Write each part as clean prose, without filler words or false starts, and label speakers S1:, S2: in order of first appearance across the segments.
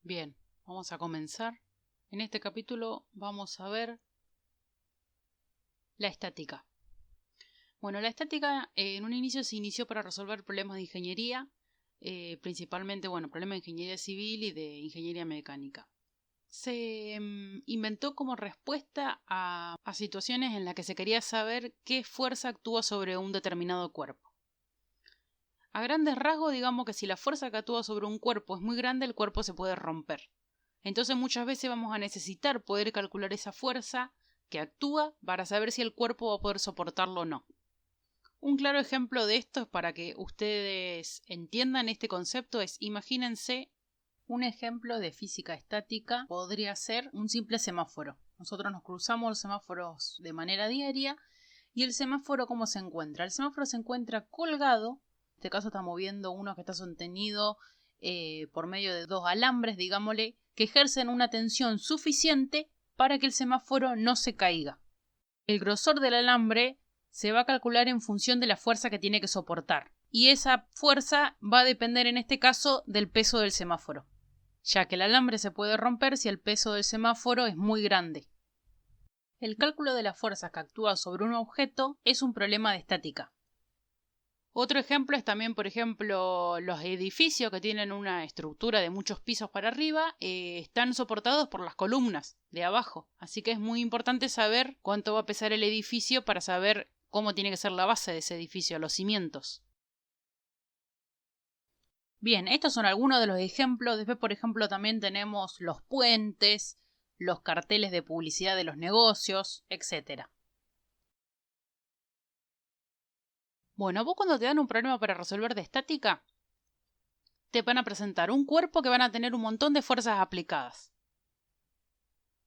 S1: Bien, vamos a comenzar. En este capítulo vamos a ver la estática. Bueno, la estática en un inicio se inició para resolver problemas de ingeniería, principalmente, problemas de ingeniería civil y de ingeniería mecánica. Se inventó como respuesta a situaciones en las que se quería saber qué fuerza actúa sobre un determinado cuerpo. A grandes rasgos, digamos que si la fuerza que actúa sobre un cuerpo es muy grande, el cuerpo se puede romper. Entonces muchas veces vamos a necesitar poder calcular esa fuerza que actúa para saber si el cuerpo va a poder soportarlo o no. Un claro ejemplo de esto es para que ustedes entiendan este concepto es, imagínense, un ejemplo de física estática podría ser un simple semáforo. Nosotros nos cruzamos los semáforos de manera diaria y el semáforo ¿cómo se encuentra? El semáforo se encuentra colgado, en este caso estamos viendo uno que está sostenido por medio de dos alambres, digámosle, que ejercen una tensión suficiente para que el semáforo no se caiga. El grosor del alambre se va a calcular en función de la fuerza que tiene que soportar. Y esa fuerza va a depender en este caso del peso del semáforo, ya que el alambre se puede romper si el peso del semáforo es muy grande. El cálculo de la fuerza que actúa sobre un objeto es un problema de estática. Otro ejemplo es también, por ejemplo, los edificios que tienen una estructura de muchos pisos para arriba están soportados por las columnas de abajo. Así que es muy importante saber cuánto va a pesar el edificio para saber cómo tiene que ser la base de ese edificio, los cimientos. Bien, estos son algunos de los ejemplos. Después, por ejemplo, también tenemos los puentes, los carteles de publicidad de los negocios, etc. Bueno, vos cuando te dan un problema para resolver de estática, te van a presentar un cuerpo que van a tener un montón de fuerzas aplicadas.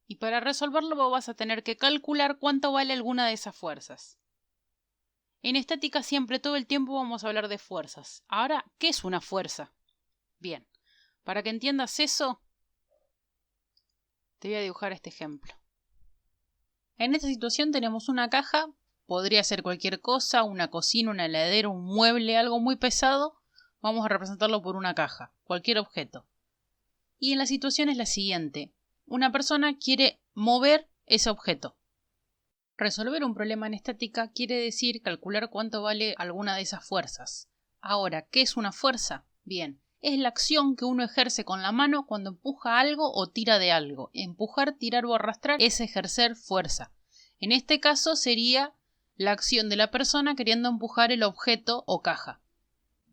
S1: Y para resolverlo vos vas a tener que calcular cuánto vale alguna de esas fuerzas. En estática siempre, todo el tiempo vamos a hablar de fuerzas. Ahora, ¿qué es una fuerza? Bien, para que entiendas eso, te voy a dibujar este ejemplo. En esta situación tenemos una caja, podría ser cualquier cosa, una cocina, una heladera, un mueble, algo muy pesado. Vamos a representarlo por una caja, cualquier objeto. Y en la situación es la siguiente. Una persona quiere mover ese objeto. Resolver un problema en estática quiere decir calcular cuánto vale alguna de esas fuerzas. Ahora, ¿qué es una fuerza? Bien, es la acción que uno ejerce con la mano cuando empuja algo o tira de algo. Empujar, tirar o arrastrar es ejercer fuerza. En este caso sería la acción de la persona queriendo empujar el objeto o caja.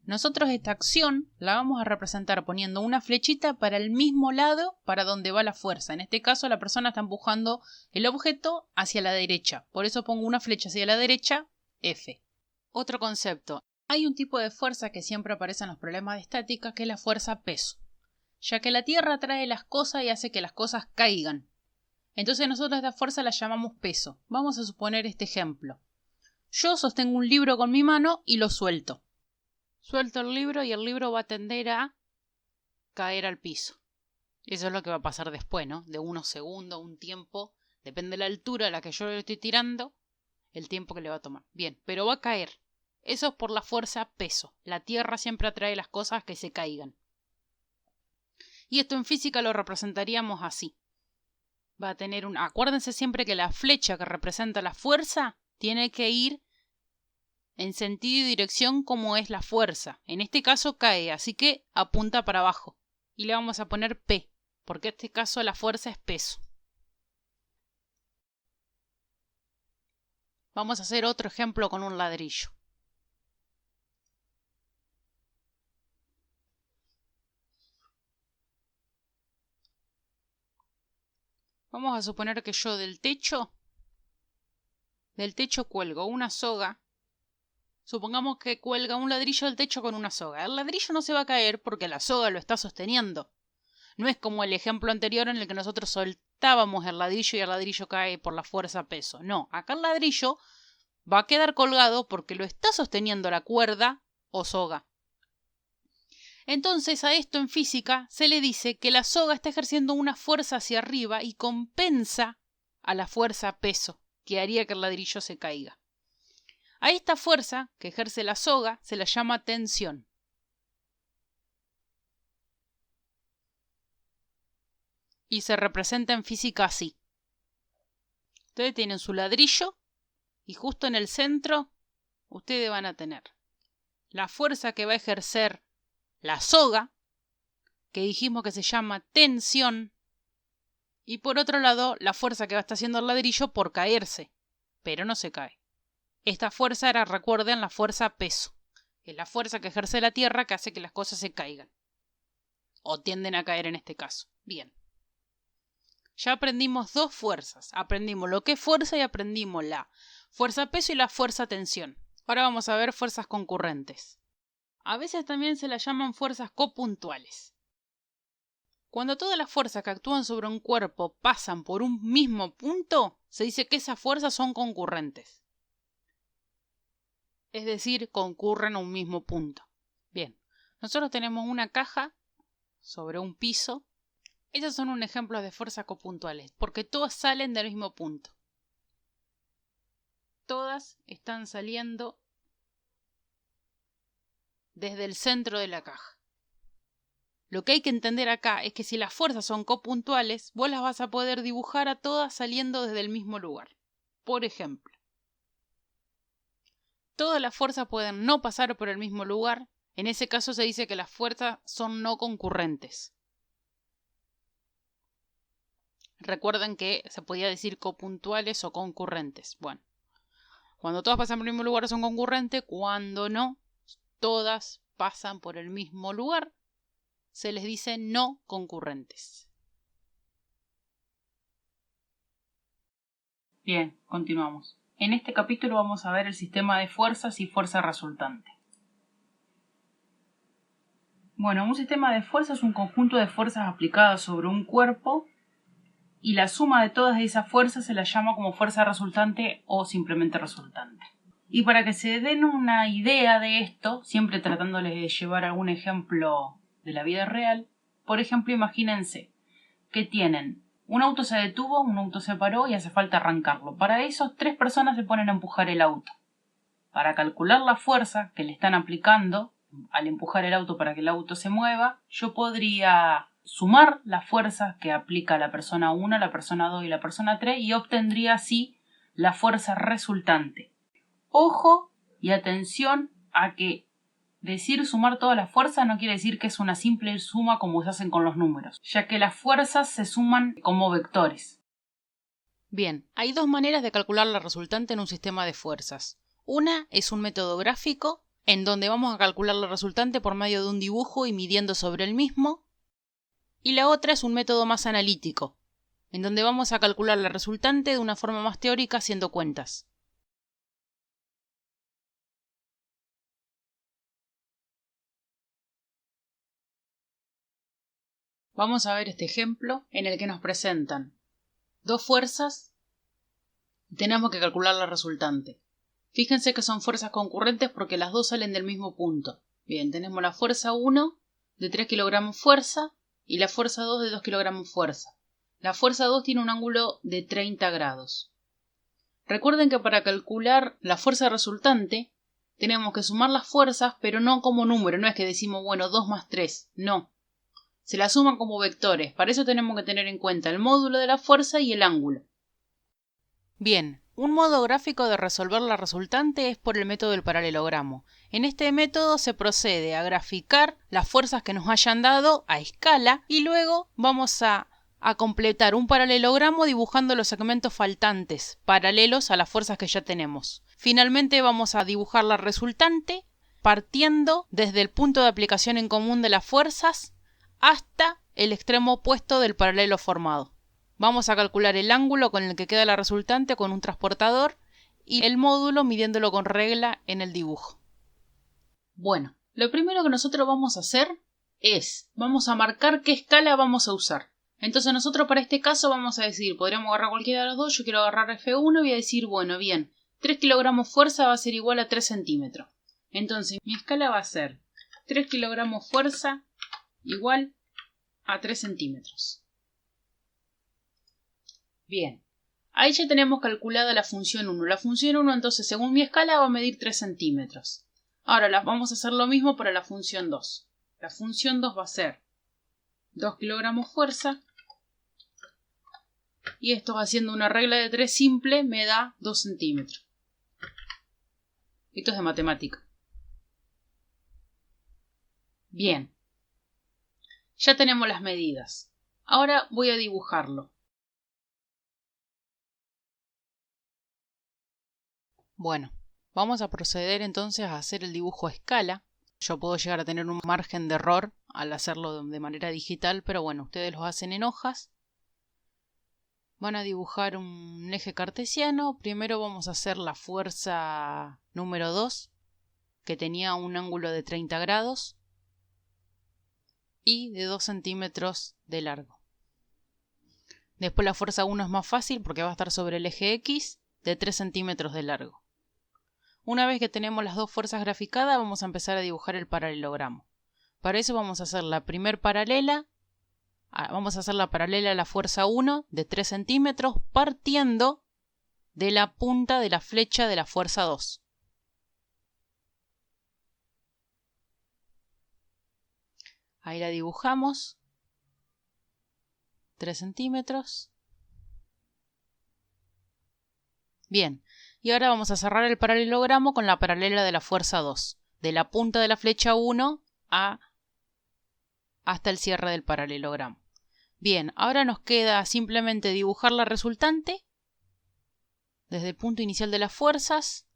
S1: Nosotros esta acción la vamos a representar poniendo una flechita para el mismo lado para donde va la fuerza. En este caso la persona está empujando el objeto hacia la derecha. Por eso pongo una flecha hacia la derecha, F. Otro concepto. Hay un tipo de fuerza que siempre aparece en los problemas de estática que es la fuerza peso. Ya que la Tierra atrae las cosas y hace que las cosas caigan. Entonces nosotros esta fuerza la llamamos peso. Vamos a suponer este ejemplo. Yo sostengo un libro con mi mano y lo suelto. Suelto el libro y el libro va a tender a caer al piso. Eso es lo que va a pasar después, ¿no? De unos segundos, un tiempo, depende de la altura a la que yo le estoy tirando, el tiempo que le va a tomar. Bien, pero va a caer. Eso es por la fuerza peso. La Tierra siempre atrae las cosas que se caigan. Y esto en física lo representaríamos así. Va a tener un... Acuérdense siempre que la flecha que representa la fuerza tiene que ir en sentido y dirección como es la fuerza. En este caso cae, así que apunta para abajo. Y le vamos a poner P, porque en este caso la fuerza es peso. Vamos a hacer otro ejemplo con un ladrillo. Vamos a suponer que yo del techo cuelgo una soga. Supongamos que cuelga un ladrillo del techo con una soga. El ladrillo no se va a caer porque la soga lo está sosteniendo. No es como el ejemplo anterior en el que nosotros soltábamos el ladrillo y el ladrillo cae por la fuerza peso. No, acá el ladrillo va a quedar colgado porque lo está sosteniendo la cuerda o soga. Entonces a esto en física se le dice que la soga está ejerciendo una fuerza hacia arriba y compensa a la fuerza peso que haría que el ladrillo se caiga. A esta fuerza que ejerce la soga se la llama tensión. y se representa en física así. Ustedes tienen su ladrillo y justo en el centro ustedes van a tener la fuerza que va a ejercer la soga, que dijimos que se llama tensión, y por otro lado la fuerza que va a estar haciendo el ladrillo por caerse, pero no se cae. Esta fuerza era, recuerden, la fuerza peso. Es la fuerza que ejerce la Tierra que hace que las cosas se caigan. O tienden a caer en este caso. Bien. Ya aprendimos dos fuerzas. Aprendimos lo que es fuerza y aprendimos la fuerza peso y la fuerza tensión. Ahora vamos a ver fuerzas concurrentes. A veces también se las llaman fuerzas copuntuales. Cuando todas las fuerzas que actúan sobre un cuerpo pasan por un mismo punto, se dice que esas fuerzas son concurrentes. Es decir, concurren a un mismo punto. Bien, nosotros tenemos una caja sobre un piso. Ellos son un ejemplo de fuerzas copuntuales, porque todas salen del mismo punto. Todas están saliendo desde el centro de la caja. Lo que hay que entender acá es que si las fuerzas son copuntuales, vos las vas a poder dibujar a todas saliendo desde el mismo lugar. Por ejemplo, todas las fuerzas pueden no pasar por el mismo lugar. En ese caso se dice que las fuerzas son no concurrentes. Recuerden que se podía decir copuntuales o concurrentes. Bueno, cuando todas pasan por el mismo lugar son concurrentes, cuando no, todas pasan por el mismo lugar, se les dice no concurrentes. Bien, continuamos. En este capítulo vamos a ver el sistema de fuerzas y fuerza resultante. Bueno, un sistema de fuerzas es un conjunto de fuerzas aplicadas sobre un cuerpo y la suma de todas esas fuerzas se la llama como fuerza resultante o simplemente resultante. Y para que se den una idea de esto, siempre tratándoles de llevar algún ejemplo de la vida real, por ejemplo, imagínense que tienen un auto se detuvo, un auto se paró y hace falta arrancarlo. Para eso, 3 personas se ponen a empujar el auto. Para calcular la fuerza que le están aplicando al empujar el auto para que el auto se mueva, yo podría sumar las fuerzas que aplica la persona 1, la persona 2 y la persona 3 y obtendría así la fuerza resultante. Ojo y atención a que decir sumar todas las fuerzas no quiere decir que es una simple suma como se hacen con los números, ya que las fuerzas se suman como vectores. Bien, hay dos maneras de calcular la resultante en un sistema de fuerzas. Una es un método gráfico, en donde vamos a calcular la resultante por medio de un dibujo y midiendo sobre el mismo. Y la otra es un método más analítico, en donde vamos a calcular la resultante de una forma más teórica haciendo cuentas. Vamos a ver este ejemplo en el que nos presentan dos fuerzas y tenemos que calcular la resultante. Fíjense que son fuerzas concurrentes porque las dos salen del mismo punto. Bien, tenemos la fuerza 1 de 3 kilogramos fuerza y la fuerza 2 de 2 kilogramos fuerza. La fuerza 2 tiene un ángulo de 30 grados. Recuerden que para calcular la fuerza resultante tenemos que sumar las fuerzas, pero no como número. No es que decimos, bueno, 2 más 3. No. Se la suman como vectores. Para eso tenemos que tener en cuenta el módulo de la fuerza y el ángulo. Bien, un modo gráfico de resolver la resultante es por el método del paralelogramo. En este método se procede a graficar las fuerzas que nos hayan dado a escala y luego vamos a completar un paralelogramo dibujando los segmentos faltantes, paralelos a las fuerzas que ya tenemos. Finalmente vamos a dibujar la resultante partiendo desde el punto de aplicación en común de las fuerzas hasta el extremo opuesto del paralelo formado. Vamos a calcular el ángulo con el que queda la resultante con un transportador y el módulo midiéndolo con regla en el dibujo. Bueno, lo primero que nosotros vamos a hacer es, vamos a marcar qué escala vamos a usar. Entonces nosotros para este caso vamos a decir, podríamos agarrar cualquiera de los dos, yo quiero agarrar F1 y voy a decir, bueno, bien, 3 kilogramos fuerza va a ser igual a 3 centímetros. Entonces mi escala va a ser 3 kilogramos fuerza igual a 3 centímetros. Bien, ahí ya tenemos calculada la función 1. La función 1 entonces según mi escala va a medir 3 centímetros. Ahora vamos a hacer lo mismo para la función 2. La función 2 va a ser 2 kilogramos fuerza Y esto, haciendo una regla de 3 simple, me da 2 centímetros. Esto es de matemática. Bien. Ya tenemos las medidas. Ahora voy a dibujarlo. Bueno, vamos a proceder entonces a hacer el dibujo a escala. Yo puedo llegar a tener un margen de error al hacerlo de manera digital, pero bueno, ustedes lo hacen en hojas. Van a dibujar un eje cartesiano. Primero vamos a hacer la fuerza número 2, que tenía un ángulo de 30 grados y de 2 centímetros de largo. Después la fuerza 1 es más fácil porque va a estar sobre el eje X, de 3 centímetros de largo. Una vez que tenemos las dos fuerzas graficadas, vamos a empezar a dibujar el paralelogramo. Para eso vamos a hacer la primer paralela. Vamos a hacer la paralela a la fuerza 1 de 3 centímetros partiendo de la punta de la flecha de la fuerza 2. Ahí la dibujamos. 3 centímetros. Bien, y ahora vamos a cerrar el paralelogramo con la paralela de la fuerza 2. De la punta de la flecha 1 hasta el cierre del paralelogramo. Bien, ahora nos queda simplemente dibujar la resultante desde el punto inicial de las fuerzas.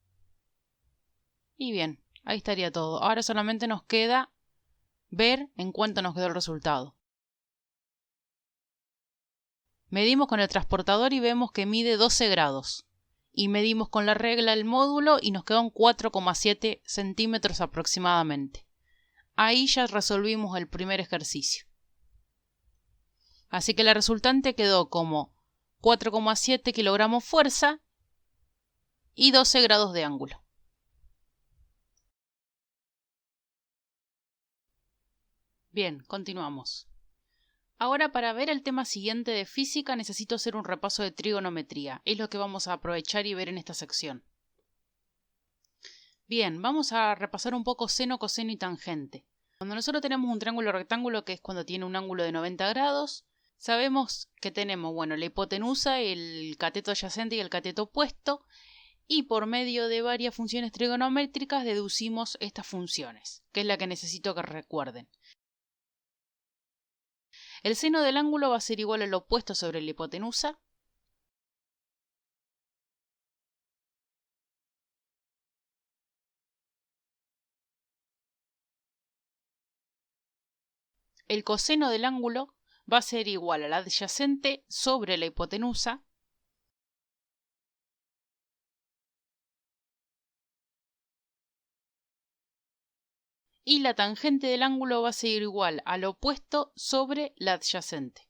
S1: Y bien, ahí estaría todo. Ahora solamente nos queda ver en cuánto nos quedó el resultado. Medimos con el transportador y vemos que mide 12 grados. Y medimos con la regla el módulo y nos quedan 4,7 centímetros aproximadamente. Ahí ya resolvimos el primer ejercicio. Así que la resultante quedó como 4,7 kilogramos fuerza y 12 grados de ángulo. Bien, continuamos. Ahora, para ver el tema siguiente de física, necesito hacer un repaso de trigonometría. Es lo que vamos a aprovechar y ver en esta sección. Bien, vamos a repasar un poco seno, coseno y tangente. Cuando nosotros tenemos un triángulo rectángulo, que es cuando tiene un ángulo de 90 grados, sabemos que tenemos, la hipotenusa, el cateto adyacente y el cateto opuesto, y por medio de varias funciones trigonométricas deducimos estas funciones, que es la que necesito que recuerden. El seno del ángulo va a ser igual al opuesto sobre la hipotenusa. El coseno del ángulo va a ser igual al adyacente sobre la hipotenusa. Y la tangente del ángulo va a ser igual al opuesto sobre la adyacente.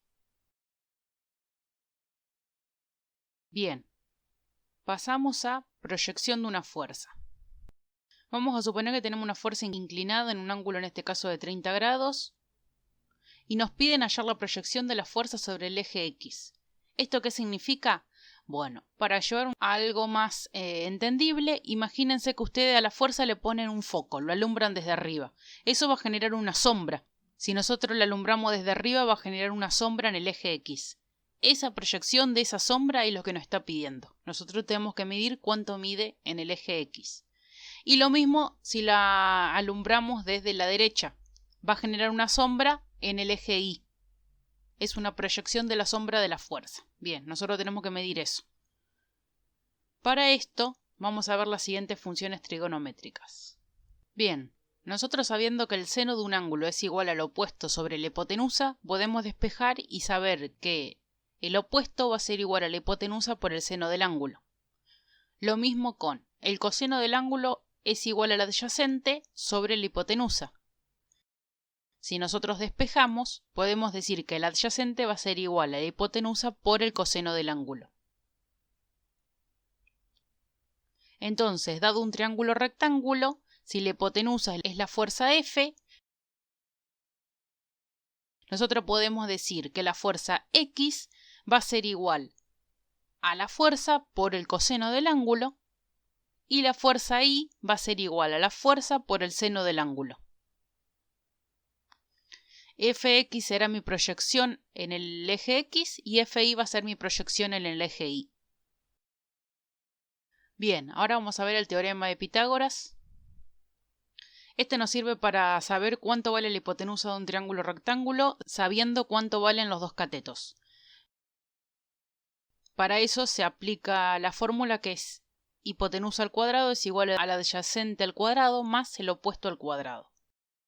S1: Bien, pasamos a proyección de una fuerza. Vamos a suponer que tenemos una fuerza inclinada en un ángulo, en este caso de 30 grados, y nos piden hallar la proyección de la fuerza sobre el eje X. ¿Esto qué significa? Bueno, para llevar a algo más entendible, imagínense que ustedes a la fuerza le ponen un foco, lo alumbran desde arriba. Eso va a generar una sombra. Si nosotros la alumbramos desde arriba, va a generar una sombra en el eje X. Esa proyección de esa sombra es lo que nos está pidiendo. Nosotros tenemos que medir cuánto mide en el eje X. Y lo mismo si la alumbramos desde la derecha. Va a generar una sombra en el eje Y. Es una proyección de la sombra de la fuerza. Bien, nosotros tenemos que medir eso. Para esto, vamos a ver las siguientes funciones trigonométricas. Bien, nosotros sabiendo que el seno de un ángulo es igual al opuesto sobre la hipotenusa, podemos despejar y saber que el opuesto va a ser igual a la hipotenusa por el seno del ángulo. Lo mismo con el coseno del ángulo es igual al adyacente sobre la hipotenusa. Si nosotros despejamos, podemos decir que el adyacente va a ser igual a la hipotenusa por el coseno del ángulo. Entonces, dado un triángulo rectángulo, si la hipotenusa es la fuerza F, nosotros podemos decir que la fuerza X va a ser igual a la fuerza por el coseno del ángulo y la fuerza Y va a ser igual a la fuerza por el seno del ángulo. fx será mi proyección en el eje X y fi va a ser mi proyección en el eje Y. Bien, ahora vamos a ver el teorema de Pitágoras. Este nos sirve para saber cuánto vale la hipotenusa de un triángulo rectángulo, sabiendo cuánto valen los dos catetos. Para eso se aplica la fórmula que es hipotenusa al cuadrado es igual al adyacente al cuadrado más el opuesto al cuadrado.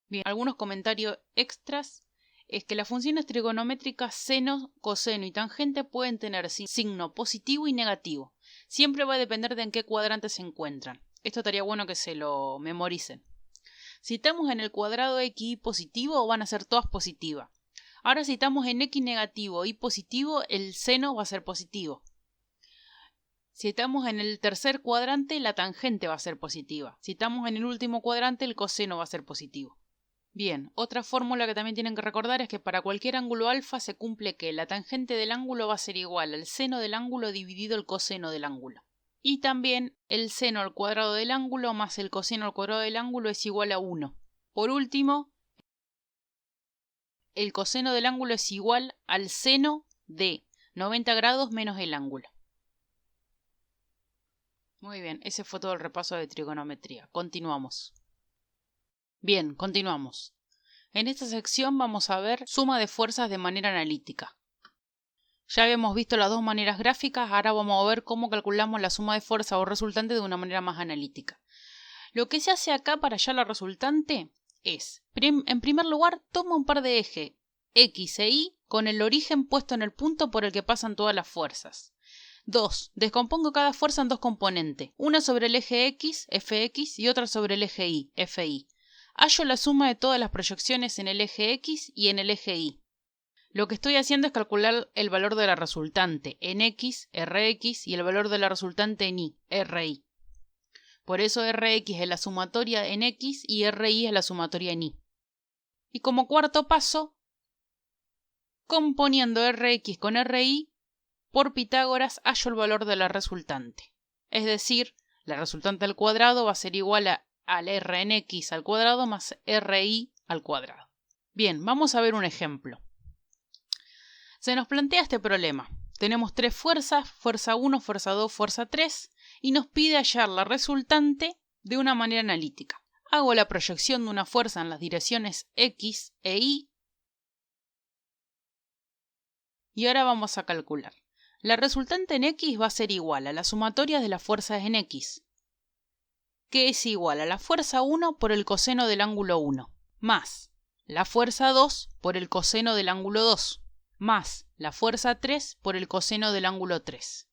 S1: Bien, algunos comentarios extras es que las funciones trigonométricas seno, coseno y tangente pueden tener signo positivo y negativo. Siempre va a depender de en qué cuadrante se encuentran. Esto estaría bueno que se lo memoricen. Si estamos en el cuadrado x positivo, van a ser todas positivas. Ahora si estamos en x negativo y positivo, el seno va a ser positivo. Si estamos en el tercer cuadrante, la tangente va a ser positiva. Si estamos en el último cuadrante, el coseno va a ser positivo. Bien, otra fórmula que también tienen que recordar es que para cualquier ángulo alfa se cumple que la tangente del ángulo va a ser igual al seno del ángulo dividido el coseno del ángulo. Y también el seno al cuadrado del ángulo más el coseno al cuadrado del ángulo es igual a 1. Por último, el coseno del ángulo es igual al seno de 90 grados menos el ángulo. Muy bien, ese fue todo el repaso de trigonometría. Continuamos. Bien, continuamos. En esta sección vamos a ver suma de fuerzas de manera analítica. Ya habíamos visto las dos maneras gráficas, ahora vamos a ver cómo calculamos la suma de fuerza o resultante de una manera más analítica. Lo que se hace acá para hallar la resultante es, en primer lugar, toma un par de ejes X e Y con el origen puesto en el punto por el que pasan todas las fuerzas. 2. Descompongo cada fuerza en dos componentes, una sobre el eje X, Fx, y otra sobre el eje Y, Fi. Hallo la suma de todas las proyecciones en el eje X y en el eje Y. Lo que estoy haciendo es calcular el valor de la resultante en X, Rx, y el valor de la resultante en Y, Ri. Por eso Rx es la sumatoria en X y Ri es la sumatoria en Y. Y como cuarto paso, componiendo Rx con Ri, por Pitágoras hallo el valor de la resultante. Es decir, la resultante al cuadrado va a ser igual al R en X al cuadrado más Ri al cuadrado. Bien, vamos a ver un ejemplo. Se nos plantea este problema. Tenemos tres fuerzas, fuerza 1, fuerza 2, fuerza 3, y nos pide hallar la resultante de una manera analítica. Hago la proyección de una fuerza en las direcciones X e Y. Y ahora vamos a calcular. La resultante en X va a ser igual a la sumatoria de las fuerzas en X, que es igual a la fuerza 1 por el coseno del ángulo 1, más la fuerza 2 por el coseno del ángulo 2, más la fuerza 3 por el coseno del ángulo 3.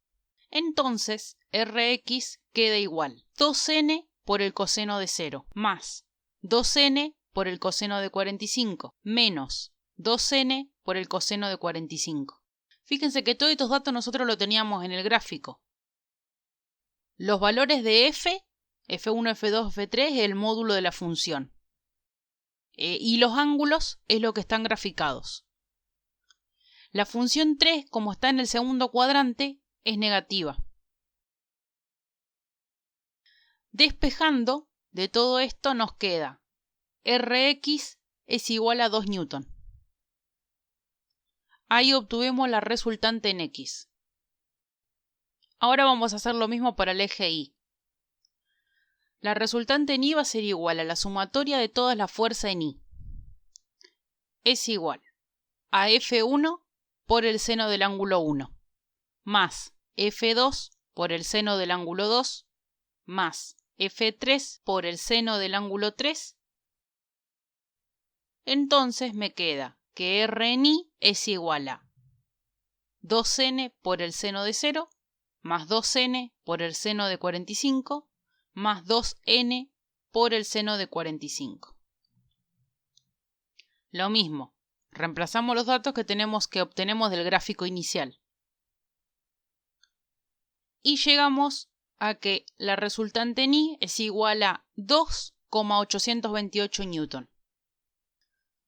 S1: Entonces, Rx queda igual 2n por el coseno de 0, más 2n por el coseno de 45, menos 2n por el coseno de 45. Fíjense que todos estos datos nosotros los teníamos en el gráfico. Los valores de f, f1, f2, f3 es el módulo de la función. Y los ángulos es lo que están graficados. La función 3, como está en el segundo cuadrante, es negativa. Despejando de todo esto nos queda Rx es igual a 2 newton. Ahí obtuvimos la resultante en X. Ahora vamos a hacer lo mismo para el eje Y. La resultante en Y va a ser igual a la sumatoria de todas las fuerzas en Y. Es igual a F1 por el seno del ángulo 1, más F2 por el seno del ángulo 2, más F3 por el seno del ángulo 3. Entonces me queda que R en Y es igual a 2n por el seno de 0, más 2n por el seno de 45, más 2n por el seno de 45. Lo mismo, reemplazamos los datos que obtenemos del gráfico inicial. Y llegamos a que la resultante en Y es igual a 2,828 newton.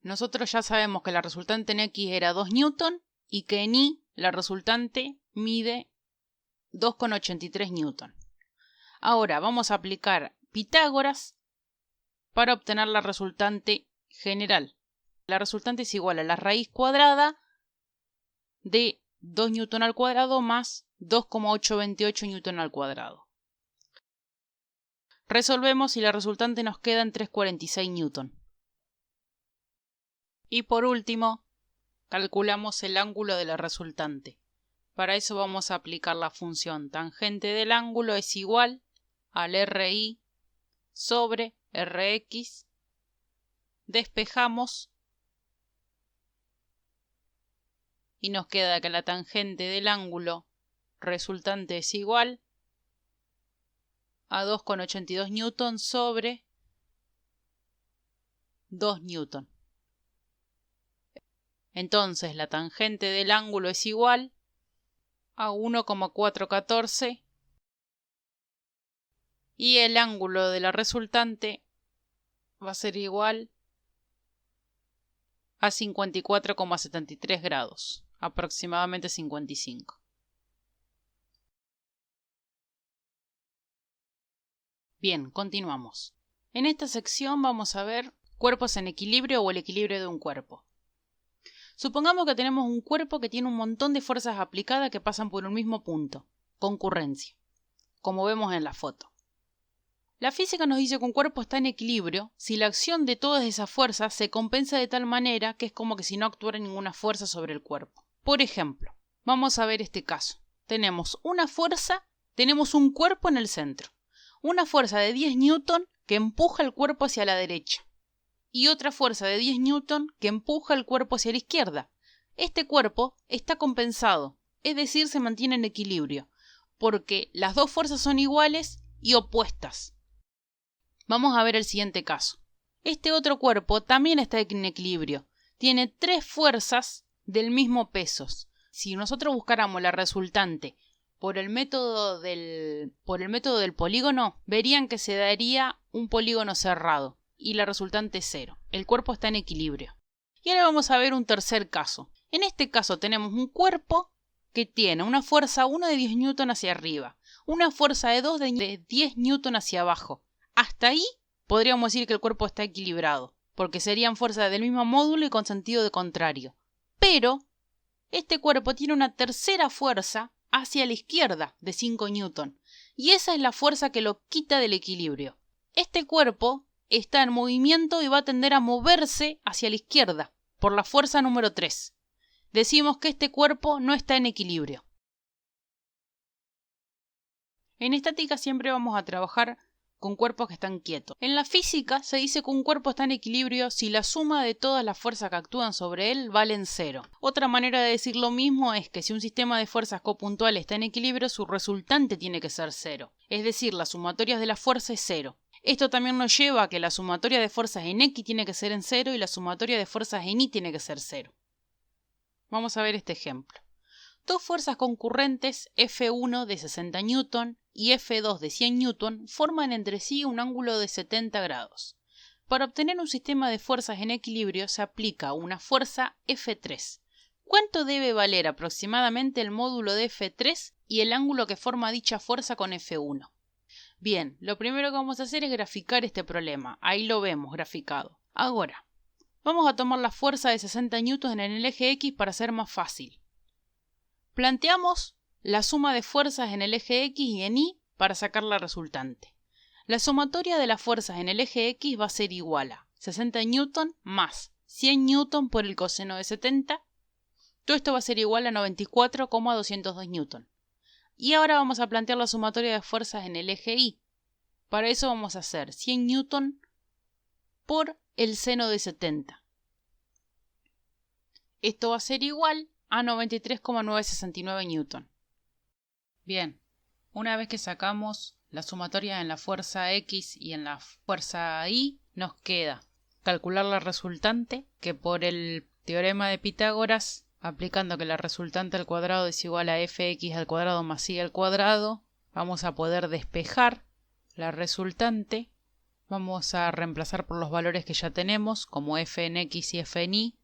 S1: Nosotros ya sabemos que la resultante en X era 2 newton y que en Y la resultante mide 2,83 newton. Ahora vamos a aplicar Pitágoras para obtener la resultante general. La resultante es igual a la raíz cuadrada de 2 newton al cuadrado más 2,828 newton al cuadrado. Resolvemos y la resultante nos queda en 346 newton. Y por último, calculamos el ángulo de la resultante. Para eso vamos a aplicar la función tangente del ángulo es igual al RI sobre Rx. Despejamos y nos queda que la tangente del ángulo resultante es igual a 2,82 newton sobre 2 newton. Entonces la tangente del ángulo es igual a 1,414 y el ángulo de la resultante va a ser igual a 54,73 grados, aproximadamente 55. Bien, continuamos. En esta sección vamos a ver cuerpos en equilibrio o el equilibrio de un cuerpo. Supongamos que tenemos un cuerpo que tiene un montón de fuerzas aplicadas que pasan por un mismo punto, concurrencia, como vemos en la foto. La física nos dice que un cuerpo está en equilibrio si la acción de todas esas fuerzas se compensa de tal manera que es como que si no actuara ninguna fuerza sobre el cuerpo. Por ejemplo, vamos a ver este caso. Tenemos un cuerpo en el centro. Una fuerza de 10 newton que empuja el cuerpo hacia la derecha y otra fuerza de 10 newton que empuja el cuerpo hacia la izquierda. Este cuerpo está compensado, es decir, se mantiene en equilibrio, porque las dos fuerzas son iguales y opuestas. Vamos a ver el siguiente caso. Este otro cuerpo también está en equilibrio, tiene 3 fuerzas del mismo peso. Si nosotros buscáramos la resultante por el método del polígono, verían que se daría un polígono cerrado y la resultante es 0. El cuerpo está en equilibrio. Y ahora vamos a ver un tercer caso. En este caso tenemos un cuerpo que tiene una fuerza 1 de 10 newton hacia arriba, una fuerza de 2 de 10 newton hacia abajo. Hasta ahí podríamos decir que el cuerpo está equilibrado, porque serían fuerzas del mismo módulo y con sentido de contrario. Pero este cuerpo tiene una tercera fuerza hacia la izquierda de 5 newton, y esa es la fuerza que lo quita del equilibrio. Este cuerpo está en movimiento y va a tender a moverse hacia la izquierda por la fuerza número 3. Decimos que este cuerpo no está en equilibrio. En estática siempre vamos a trabajar con cuerpos que están quietos. En la física se dice que un cuerpo está en equilibrio si la suma de todas las fuerzas que actúan sobre él valen 0. Otra manera de decir lo mismo es que si un sistema de fuerzas copuntuales está en equilibrio, su resultante tiene que ser 0. Es decir, la sumatoria de las fuerzas es 0. Esto también nos lleva a que la sumatoria de fuerzas en X tiene que ser en 0 y la sumatoria de fuerzas en Y tiene que ser 0. Vamos a ver este ejemplo. Dos fuerzas concurrentes F1 de 60 newton y F2 de 100 newton forman entre sí un ángulo de 70 grados. Para obtener un sistema de fuerzas en equilibrio se aplica una fuerza F3. ¿Cuánto debe valer aproximadamente el módulo de F3 y el ángulo que forma dicha fuerza con F1? Bien, lo primero que vamos a hacer es graficar este problema. Ahí lo vemos graficado. Ahora, vamos a tomar la fuerza de 60 newtons en el eje X para ser más fácil. Planteamos la suma de fuerzas en el eje X y en Y para sacar la resultante. La sumatoria de las fuerzas en el eje X va a ser igual a 60 newton más 100 newton por el coseno de 70. Todo esto va a ser igual a 94,202 newton. Y ahora vamos a plantear la sumatoria de fuerzas en el eje Y. Para eso vamos a hacer 100 newton por el seno de 70. Esto va a ser igual a 93,969 newton. Bien, una vez que sacamos la sumatoria en la fuerza X y en la fuerza Y, nos queda calcular la resultante, que por el teorema de Pitágoras, aplicando que la resultante al cuadrado es igual a fx al cuadrado más y al cuadrado, vamos a poder despejar la resultante. Vamos a reemplazar por los valores que ya tenemos, como f en x y f en y,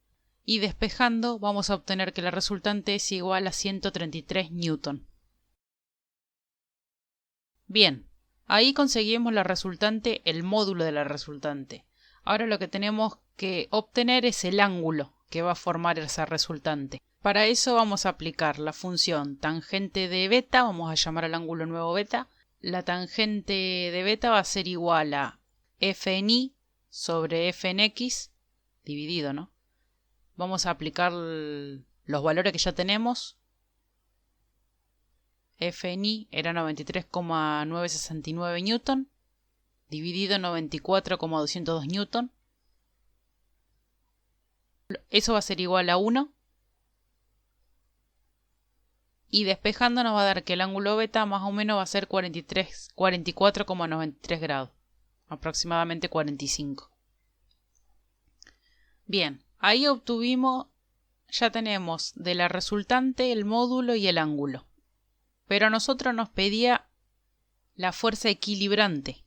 S1: y despejando vamos a obtener que la resultante es igual a 133 newton. Bien, ahí conseguimos la resultante, el módulo de la resultante. Ahora lo que tenemos que obtener es el ángulo que va a formar esa resultante. Para eso vamos a aplicar la función tangente de beta, vamos a llamar al ángulo nuevo beta. La tangente de beta va a ser igual a f en y sobre f en x dividido, ¿no? Vamos a aplicar los valores que ya tenemos. F en y era 93,969 newton dividido 94,202 newton. Eso va a ser igual a 1. Y despejando nos va a dar que el ángulo beta más o menos va a ser 44,93 grados. Aproximadamente 45. Bien, ahí obtuvimos, ya tenemos de la resultante el módulo y el ángulo. Pero a nosotros nos pedía la fuerza equilibrante.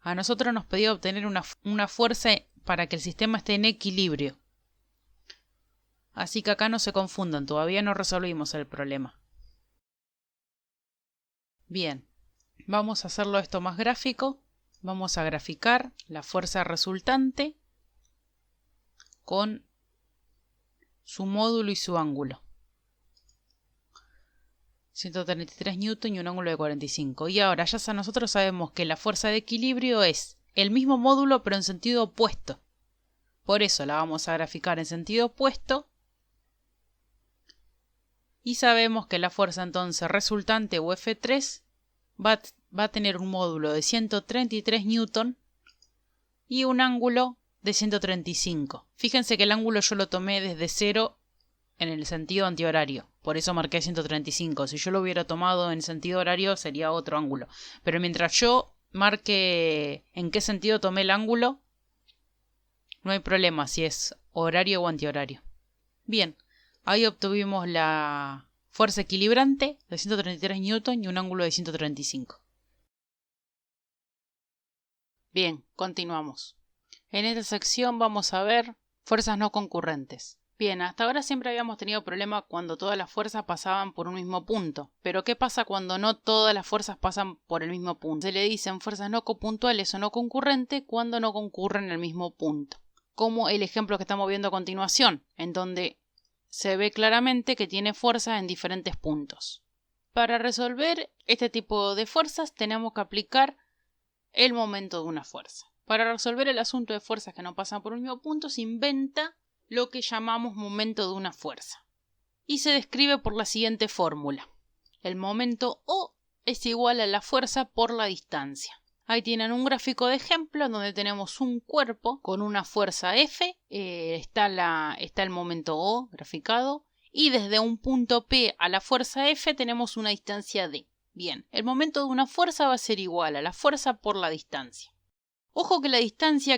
S1: A nosotros nos pedía obtener una fuerza para que el sistema esté en equilibrio. Así que acá no se confundan, todavía no resolvimos el problema. Bien, vamos a hacerlo esto más gráfico. Vamos a graficar la fuerza resultante con su módulo y su ángulo. 133 newton y un ángulo de 45. Y ahora ya nosotros sabemos que la fuerza de equilibrio es el mismo módulo pero en sentido opuesto. Por eso la vamos a graficar en sentido opuesto. Y sabemos que la fuerza entonces resultante o F3 va a tener un módulo de 133 newton y un ángulo de 135. Fíjense que el ángulo yo lo tomé desde 0 en el sentido antihorario. Por eso marqué 135. Si yo lo hubiera tomado en sentido horario sería otro ángulo. Pero mientras yo marque en qué sentido tomé el ángulo, no hay problema si es horario o antihorario. Bien, ahí obtuvimos la fuerza equilibrante de 133 newton y un ángulo de 135. Bien, continuamos. En esta sección vamos a ver fuerzas no concurrentes. Bien, hasta ahora siempre habíamos tenido problemas cuando todas las fuerzas pasaban por un mismo punto. Pero ¿qué pasa cuando no todas las fuerzas pasan por el mismo punto? Se le dicen fuerzas no copuntuales o no concurrentes cuando no concurren en el mismo punto. Como el ejemplo que estamos viendo a continuación, en donde se ve claramente que tiene fuerzas en diferentes puntos. Para resolver este tipo de fuerzas tenemos que aplicar el momento de una fuerza. Para resolver el asunto de fuerzas que no pasan por un mismo punto se inventa lo que llamamos momento de una fuerza. Y se describe por la siguiente fórmula. El momento O es igual a la fuerza por la distancia. Ahí tienen un gráfico de ejemplo donde tenemos un cuerpo con una fuerza F. Está el momento O graficado. Y desde un punto P a la fuerza F tenemos una distancia D. Bien, el momento de una fuerza va a ser igual a la fuerza por la distancia. Ojo que la distancia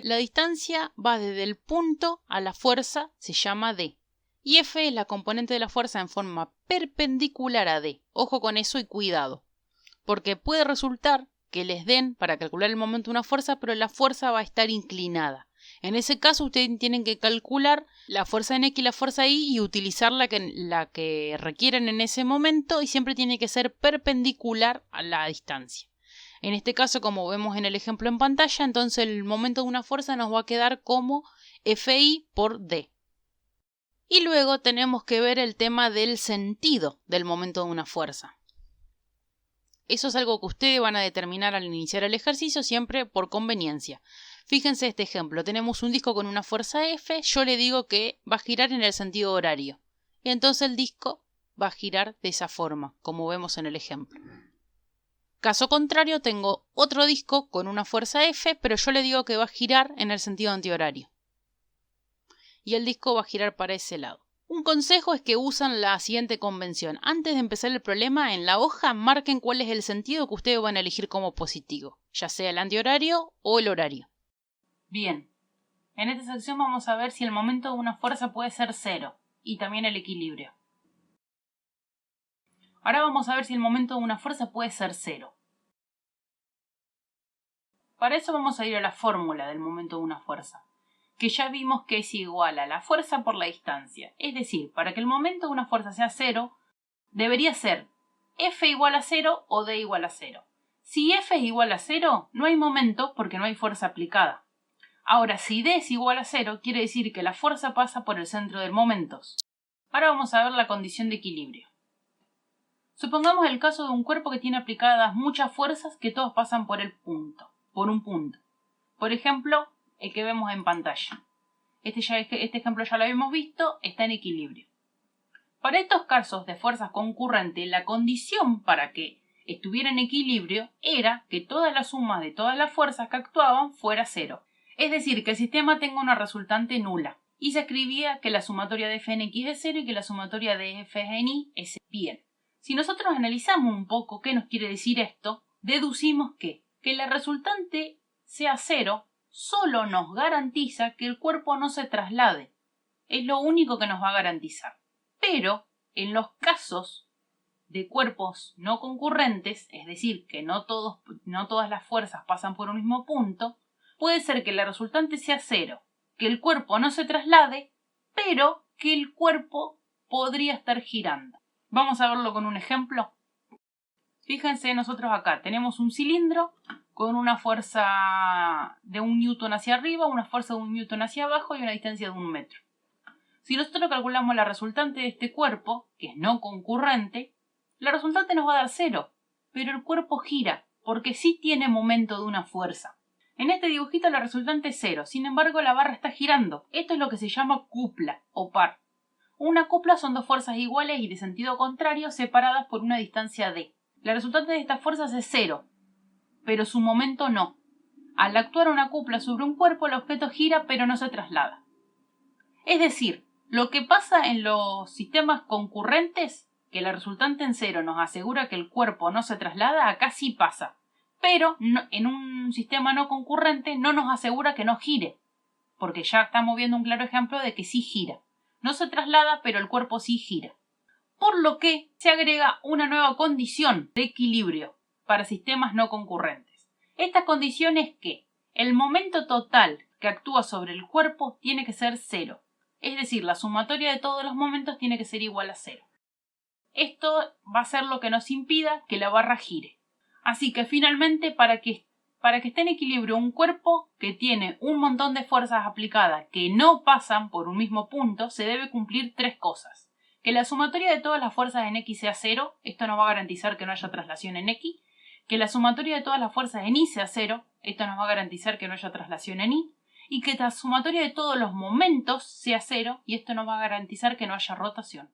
S1: va desde el punto a la fuerza, se llama D. Y F es la componente de la fuerza en forma perpendicular a D. Ojo con eso y cuidado. Porque puede resultar que les den para calcular el momento de una fuerza, pero la fuerza va a estar inclinada. En ese caso ustedes tienen que calcular la fuerza en X y la fuerza Y y utilizar la que requieren en ese momento y siempre tiene que ser perpendicular a la distancia. En este caso, como vemos en el ejemplo en pantalla, entonces el momento de una fuerza nos va a quedar como Fi por D. Y luego tenemos que ver el tema del sentido del momento de una fuerza. Eso es algo que ustedes van a determinar al iniciar el ejercicio siempre por conveniencia. Fíjense este ejemplo, tenemos un disco con una fuerza F, yo le digo que va a girar en el sentido horario. Y entonces el disco va a girar de esa forma, como vemos en el ejemplo. Caso contrario, tengo otro disco con una fuerza F, pero yo le digo que va a girar en el sentido antihorario. Y el disco va a girar para ese lado. Un consejo es que usan la siguiente convención. Antes de empezar el problema, en la hoja marquen cuál es el sentido que ustedes van a elegir como positivo, ya sea el antihorario o el horario. Bien, en esta sección vamos a ver si el momento de una fuerza puede ser cero y también el equilibrio. Ahora vamos a ver si el momento de una fuerza puede ser cero. Para eso vamos a ir a la fórmula del momento de una fuerza, que ya vimos que es igual a la fuerza por la distancia. Es decir, para que el momento de una fuerza sea cero, debería ser F igual a 0 o D igual a 0. Si F es igual a 0, no hay momento porque no hay fuerza aplicada. Ahora, si D es igual a 0, quiere decir que la fuerza pasa por el centro del momento. Ahora vamos a ver la condición de equilibrio. Supongamos el caso de un cuerpo que tiene aplicadas muchas fuerzas que todos pasan por un punto. Por ejemplo, el que vemos en pantalla. Este ejemplo ya lo habíamos visto, está en equilibrio. Para estos casos de fuerzas concurrentes, la condición para que estuviera en equilibrio era que toda la suma de todas las fuerzas que actuaban fuera 0. Es decir, que el sistema tenga una resultante nula. Y se escribía que la sumatoria de f en x es 0 y que la sumatoria de f en y es 0. Bien, si nosotros analizamos un poco qué nos quiere decir esto, deducimos que la resultante sea 0 solo nos garantiza que el cuerpo no se traslade. Es lo único que nos va a garantizar. Pero en los casos de cuerpos no concurrentes, es decir, que no todas las fuerzas pasan por un mismo punto, puede ser que la resultante sea 0, que el cuerpo no se traslade, pero que el cuerpo podría estar girando. Vamos a verlo con un ejemplo. Fíjense, nosotros acá tenemos un cilindro con una fuerza de 1 newton hacia arriba, una fuerza de 1 newton hacia abajo y una distancia de 1 metro. Si nosotros calculamos la resultante de este cuerpo, que es no concurrente, la resultante nos va a dar 0, pero el cuerpo gira, porque sí tiene momento de una fuerza. En este dibujito la resultante es 0, sin embargo la barra está girando. Esto es lo que se llama cupla o par. Una cupla son dos fuerzas iguales y de sentido contrario separadas por una distancia d. La resultante de estas fuerzas es 0, pero su momento no. Al actuar una cupla sobre un cuerpo, el objeto gira pero no se traslada. Es decir, lo que pasa en los sistemas concurrentes, que la resultante en 0 nos asegura que el cuerpo no se traslada, acá sí pasa. Pero en un sistema no concurrente no nos asegura que no gire, porque ya estamos viendo un claro ejemplo de que sí gira. No se traslada, pero el cuerpo sí gira. Por lo que se agrega una nueva condición de equilibrio para sistemas no concurrentes. Esta condición es que el momento total que actúa sobre el cuerpo tiene que ser 0. Es decir, la sumatoria de todos los momentos tiene que ser igual a 0. Esto va a ser lo que nos impida que la barra gire. Así que finalmente, para que esté en equilibrio un cuerpo que tiene un montón de fuerzas aplicadas que no pasan por un mismo punto, se debe cumplir 3 cosas. Que la sumatoria de todas las fuerzas en x sea 0, esto nos va a garantizar que no haya traslación en x. Que la sumatoria de todas las fuerzas en y sea 0, esto nos va a garantizar que no haya traslación en y. Y que la sumatoria de todos los momentos sea 0, y esto nos va a garantizar que no haya rotación.